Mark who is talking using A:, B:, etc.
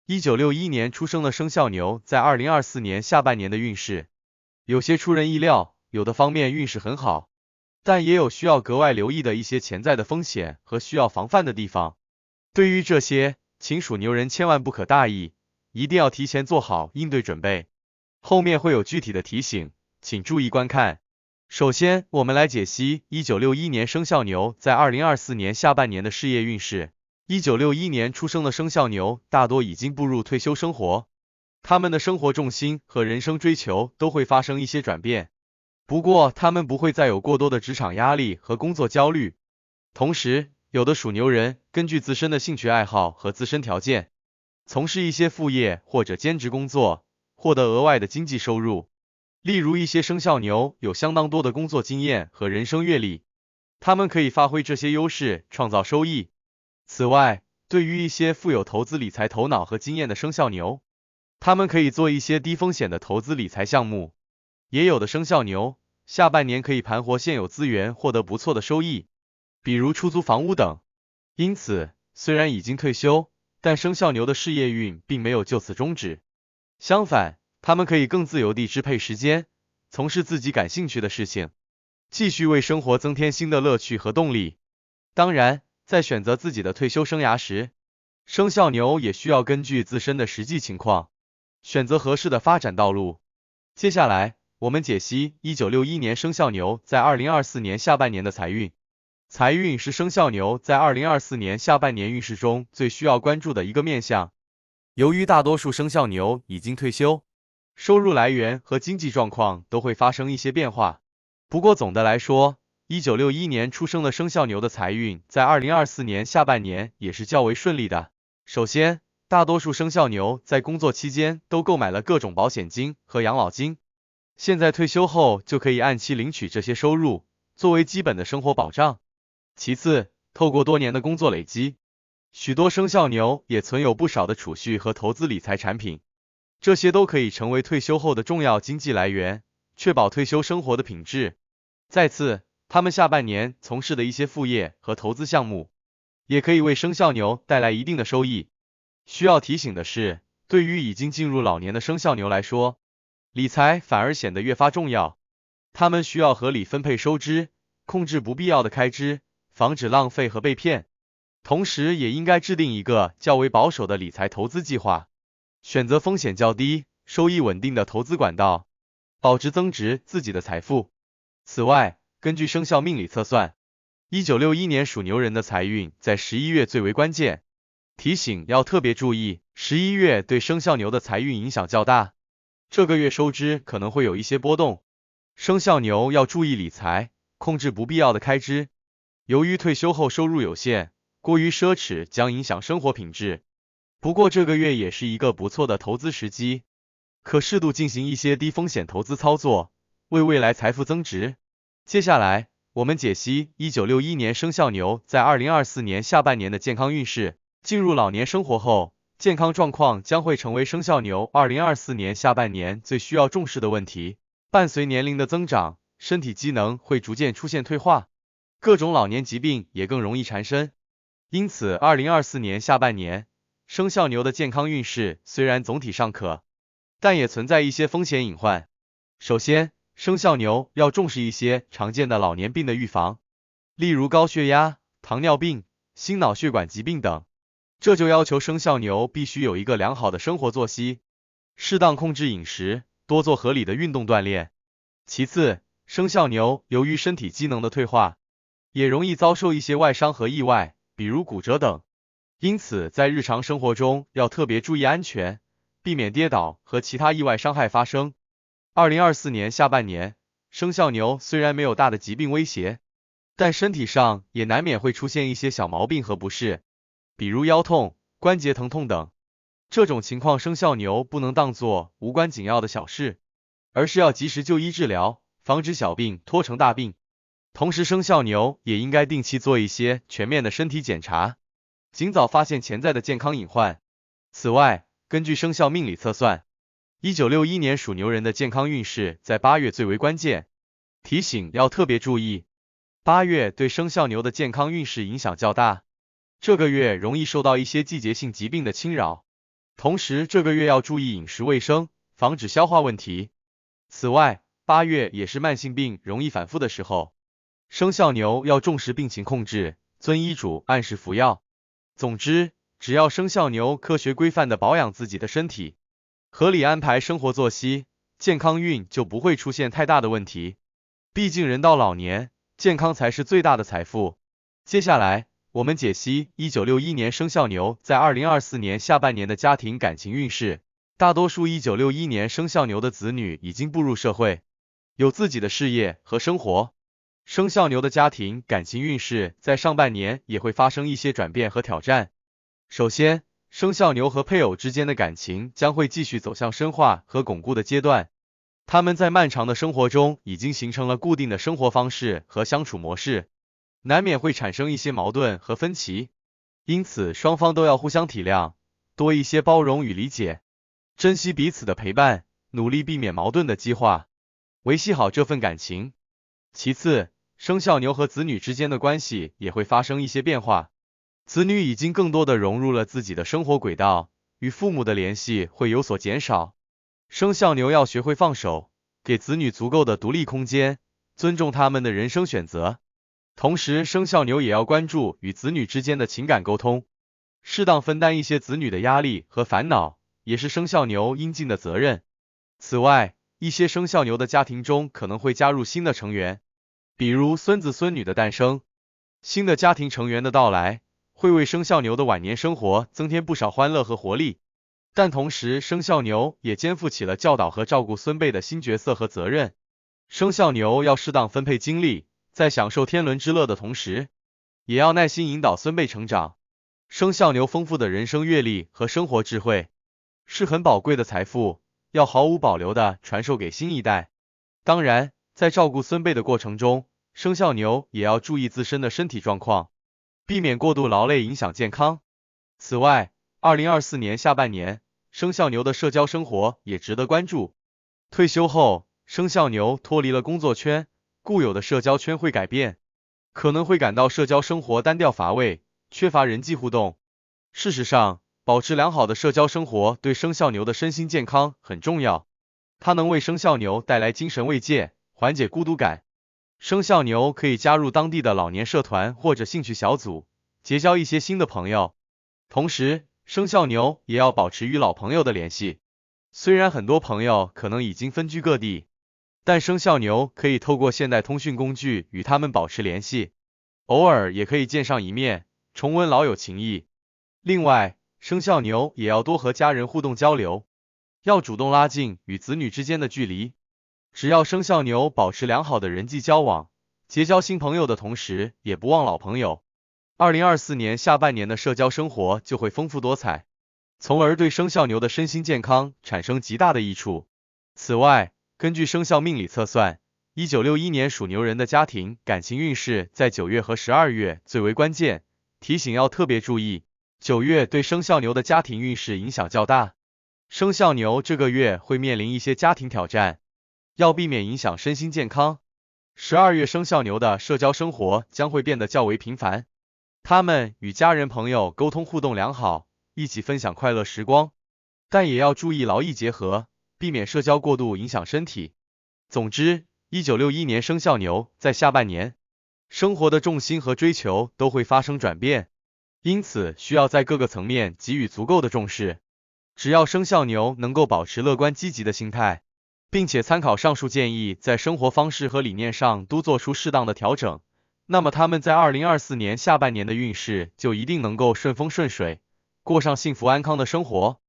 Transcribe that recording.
A: 1961年出生的生肖牛在2024年下半年的运势，有些出人意料，有的方面运势很好，但也有需要格外留意的一些潜在的风险和需要防范的地方。对于这些，请属牛人千万不可大意，一定要提前做好应对准备。后面会有具体的提醒，请注意观看。首先，我们来解析1961年生肖牛在2024年下半年的事业运势。1961年出生的生肖牛大多已经步入退休生活，他们的生活重心和人生追求都会发生一些转变。不过，他们不会再有过多的职场压力和工作焦虑。同时，有的属牛人根据自身的兴趣爱好和自身条件，从事一些副业或者兼职工作，获得额外的经济收入。例如，一些生肖牛有相当多的工作经验和人生阅历，他们可以发挥这些优势，创造收益。此外，对于一些富有投资理财头脑和经验的生肖牛，他们可以做一些低风险的投资理财项目。也有的生肖牛，下半年可以盘活现有资源，获得不错的收益，比如出租房屋等。因此，虽然已经退休，但生肖牛的事业运并没有就此终止。相反，他们可以更自由地支配时间，从事自己感兴趣的事情，继续为生活增添新的乐趣和动力。当然，在选择自己的退休生涯时，生肖牛也需要根据自身的实际情况，选择合适的发展道路。接下来，我们解析1961年生肖牛在2024年下半年的财运。财运是生肖牛在2024年下半年运势中最需要关注的一个面向。由于大多数生肖牛已经退休，收入来源和经济状况都会发生一些变化。不过总的来说，1961年出生的生肖牛的财运在2024年下半年也是较为顺利的。首先，大多数生肖牛在工作期间都购买了各种保险金和养老金，现在退休后就可以按期领取这些收入，作为基本的生活保障。其次，透过多年的工作累积，许多生肖牛也存有不少的储蓄和投资理财产品，这些都可以成为退休后的重要经济来源，确保退休生活的品质。再次，他们下半年从事的一些副业和投资项目，也可以为生肖牛带来一定的收益。需要提醒的是，对于已经进入老年的生肖牛来说，理财反而显得越发重要。他们需要合理分配收支，控制不必要的开支，防止浪费和被骗。同时，也应该制定一个较为保守的理财投资计划，选择风险较低、收益稳定的投资管道，保值增值自己的财富。此外，根据生肖命理测算，1961年属牛人的财运在11月最为关键。提醒要特别注意，11月对生肖牛的财运影响较大，这个月收支可能会有一些波动。生肖牛要注意理财，控制不必要的开支。由于退休后收入有限，过于奢侈将影响生活品质。不过这个月也是一个不错的投资时机，可适度进行一些低风险投资操作，为未来财富增值。接下来，我们解析1961年生肖牛在2024年下半年的健康运势。进入老年生活后，健康状况将会成为生肖牛2024年下半年最需要重视的问题。伴随年龄的增长，身体机能会逐渐出现退化，各种老年疾病也更容易缠身。因此，2024年下半年，生肖牛的健康运势虽然总体尚可，但也存在一些风险隐患。首先，生肖牛要重视一些常见的老年病的预防，例如高血压、糖尿病、心脑血管疾病等。这就要求生肖牛必须有一个良好的生活作息，适当控制饮食，多做合理的运动锻炼。其次，生肖牛由于身体机能的退化，也容易遭受一些外伤和意外，比如骨折等。因此，在日常生活中要特别注意安全，避免跌倒和其他意外伤害发生。2024年下半年，生肖牛虽然没有大的疾病威胁，但身体上也难免会出现一些小毛病和不适，比如腰痛、关节疼痛等。这种情况生肖牛不能当作无关紧要的小事，而是要及时就医治疗，防止小病拖成大病。同时，生肖牛也应该定期做一些全面的身体检查，尽早发现潜在的健康隐患。此外，根据生肖命理测算，1961年属牛人的健康运势在8月最为关键。提醒要特别注意，8月对生肖牛的健康运势影响较大，这个月容易受到一些季节性疾病的侵扰，同时这个月要注意饮食卫生，防止消化问题。此外，8月也是慢性病容易反复的时候，生肖牛要重视病情控制，遵医嘱，按时服药。总之，只要生肖牛科学规范的保养自己的身体，合理安排生活作息，健康运就不会出现太大的问题。毕竟人到老年，健康才是最大的财富。接下来，我们解析1961年生肖牛在2024年下半年的家庭感情运势。大多数1961年生肖牛的子女已经步入社会，有自己的事业和生活。生肖牛的家庭感情运势在上半年也会发生一些转变和挑战。首先，生肖牛和配偶之间的感情将会继续走向深化和巩固的阶段。他们在漫长的生活中已经形成了固定的生活方式和相处模式，难免会产生一些矛盾和分歧，因此双方都要互相体谅，多一些包容与理解，珍惜彼此的陪伴，努力避免矛盾的激化，维系好这份感情。其次，生肖牛和子女之间的关系也会发生一些变化，子女已经更多的融入了自己的生活轨道，与父母的联系会有所减少。生肖牛要学会放手，给子女足够的独立空间，尊重他们的人生选择。同时，生肖牛也要关注与子女之间的情感沟通，适当分担一些子女的压力和烦恼，也是生肖牛应尽的责任。此外，一些生肖牛的家庭中可能会加入新的成员，比如孙子孙女的诞生。新的家庭成员的到来，会为生肖牛的晚年生活增添不少欢乐和活力。但同时，生肖牛也肩负起了教导和照顾孙辈的新角色和责任。生肖牛要适当分配精力，在享受天伦之乐的同时，也要耐心引导孙辈成长。生肖牛丰富的人生阅历和生活智慧是很宝贵的财富，要毫无保留的传授给新一代。当然，在照顾孙辈的过程中，生肖牛也要注意自身的身体状况，避免过度劳累影响健康。此外，2024年下半年，生肖牛的社交生活也值得关注。退休后，生肖牛脱离了工作圈，固有的社交圈会改变，可能会感到社交生活单调乏味，缺乏人际互动。事实上，保持良好的社交生活对生肖牛的身心健康很重要，它能为生肖牛带来精神慰藉，缓解孤独感。生肖牛可以加入当地的老年社团或者兴趣小组，结交一些新的朋友。同时，生肖牛也要保持与老朋友的联系。虽然很多朋友可能已经分居各地，但生肖牛可以透过现代通讯工具与他们保持联系，偶尔也可以见上一面，重温老友情谊。另外，生肖牛也要多和家人互动交流，要主动拉近与子女之间的距离。只要生肖牛保持良好的人际交往，结交新朋友的同时，也不忘老朋友，2024年下半年的社交生活就会丰富多彩，从而对生肖牛的身心健康产生极大的益处。此外，根据生肖命理测算，1961年属牛人的家庭感情运势在9月和12月最为关键，提醒要特别注意，9月对生肖牛的家庭运势影响较大。生肖牛这个月会面临一些家庭挑战，要避免影响身心健康。12月生肖牛的社交生活将会变得较为频繁，他们与家人朋友沟通互动良好，一起分享快乐时光，但也要注意劳逸结合，避免社交过度影响身体。总之，1961年生肖牛在下半年，生活的重心和追求都会发生转变，因此需要在各个层面给予足够的重视。只要生肖牛能够保持乐观积极的心态，并且参考上述建议，在生活方式和理念上都做出适当的调整，那么他们在2024年下半年的运势就一定能够顺风顺水，过上幸福安康的生活。